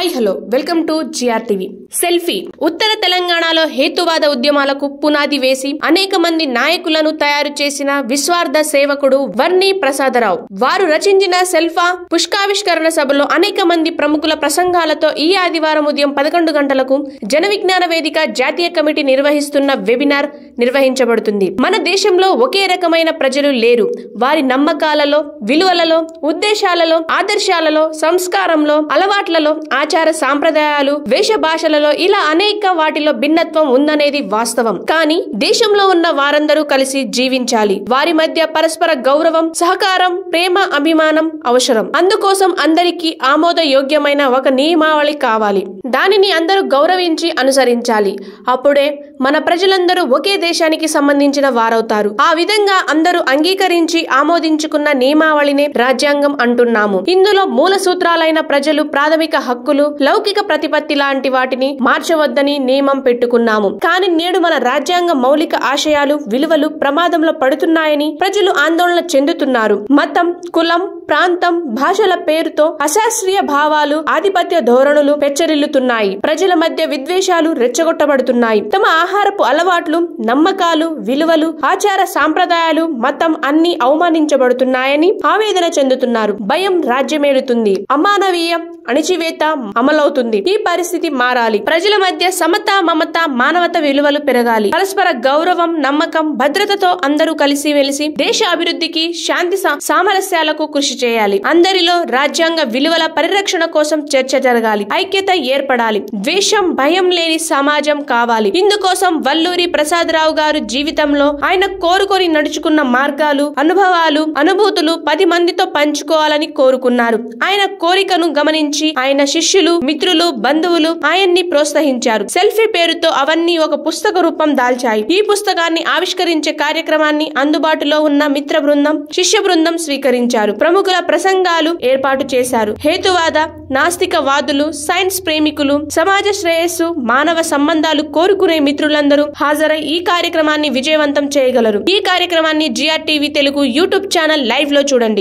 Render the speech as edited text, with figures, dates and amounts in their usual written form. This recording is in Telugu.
Hi hello welcome to GRTV. Selfie ఉత్తర తెలంగాణలో హేతువాద ఉద్యమాలకు పునాది వేసి అనేక మంది నాయకులను తయారు చేసిన విశ్వార్థ సేవకుడు వర్ణి ప్రసాదరావు. వారు రచించిన సెల్ఫా పుష్పావిష్కరణ సభలో అనేక మంది ప్రముఖుల ప్రసంగాలతో ఈ ఆదివారం ఉదయం 11 గంటలకు జన విజ్ఞాన వేదిక జాతీయ కమిటీ నిర్వహిస్తున్న వెబినార్ నిర్వహించబడుతుంది. మన దేశంలో ఒకే రకమైన ప్రజలు లేరు. వారి నమ్మకాలలో, విలువలలో, ఉద్దేశాలలో, ఆదర్శాలలో, సంస్కారంలో, అలవాట్లలో, ఆచార సాంప్రదాయాలు, వేష భాషలలో ఇలా అనేక వాటిలో భిన్నత్వం ఉందనేది వాస్తవం. కానీ దేశంలో ఉన్న వారందరూ కలిసి జీవించాలి. వారి మధ్య పరస్పర గౌరవం, సహకారం, ప్రేమ, అభిమానం అవసరం. అందుకోసం అందరికీ ఆమోదయోగ్యమైన ఒక నియమావళి కావాలి. దానిని అందరూ గౌరవించి అనుసరించాలి. అప్పుడే మన ప్రజలందరూ ఒకే దేశానికి సంబంధించిన వారవుతారు. ఆ విధంగా అందరూ అంగీకరించి ఆమోదించుకున్న నియమావళినే రాజ్యాంగం అంటున్నాము. ఇందులో మూల సూత్రాలైన ప్రజలు, ప్రాథమిక హక్కులు, లౌకిక ప్రతిపత్తి లాంటి వాటిని మార్చవద్దని నియమం పెట్టుకున్నాము. కానీ నేడు మన రాజ్యాంగ మౌలిక ఆశయాలు, విలువలు ప్రమాదంలో పడుతున్నాయని ప్రజలు ఆందోళన చెందుతున్నారు. మతం, కులం, ప్రాంతం, భాషల పేరుతో అశాస్త్రీయ భావాలు, ఆధిపత్య ధోరణులు పెచ్చరిల్లుతున్నాయి. ప్రజల మధ్య విద్వేషాలు రెచ్చగొట్టబడుతున్నాయి. తమ ఆహారపు అలవాట్లు, నమ్మకాలు, విలువలు, ఆచార సాంప్రదాయాలు, మతం అన్ని అవమానించబడుతున్నాయని ఆవేదన చెందుతున్నారు. భయం రాజ్యమేలుతుంది. అమానవీయ అణిచివేత అమలవుతుంది. ఈ పరిస్థితి మారాలి. ప్రజల మధ్య సమత, మమత, మానవత విలువలు పెరగాలి. పరస్పర గౌరవం, నమ్మకం, భద్రతతో అందరూ కలిసి వెలిసి దేశ అభివృద్ధికి, శాంతి సామరస్యాలకు కృషి చేయాలి. అందరిలో రాజ్యాంగ విలువల పరిరక్షణ కోసం చర్చ జరగాలి. ఐక్యత ఏర్పడాలి. ద్వేషం, భయం లేని సమాజం కావాలి. ఇందుకోసం వల్లూరి ప్రసాదరావు గారు జీవితంలో ఆయన కోరుకొని నడుచుకున్న మార్గాలు, అనుభవాలు, అనుభూతులు 10 మందితో పంచుకోవాలని కోరుకున్నారు. ఆయన కోరికను గమనించి ఆయన శిష్యులు, మిత్రులు, బంధువులు ఆయన్ని ప్రోత్సహించారు. సెల్ఫీ పేరుతో అవన్నీ ఒక పుస్తక రూపం దాల్చాయి. ఈ పుస్తకాన్ని ఆవిష్కరించే కార్యక్రమాన్ని అందుబాటులో ఉన్న మిత్ర బృందం, శిష్య బృందం స్వీకరించారు. ప్రముఖుల ప్రసంగాలు ఏర్పాటు చేశారు. హేతువాద, నాస్తికవాదులు, సైన్స్ ప్రేమికులు, సమాజ శ్రేయస్సు, మానవ సంబంధాలు కోరుకునే మిత్రులందరూ హాజరై ఈ కార్యక్రమాన్ని విజయవంతం చేయగలరు. ఈ కార్యక్రమాన్ని GRTV Telugu YouTube channel live లో చూడండి.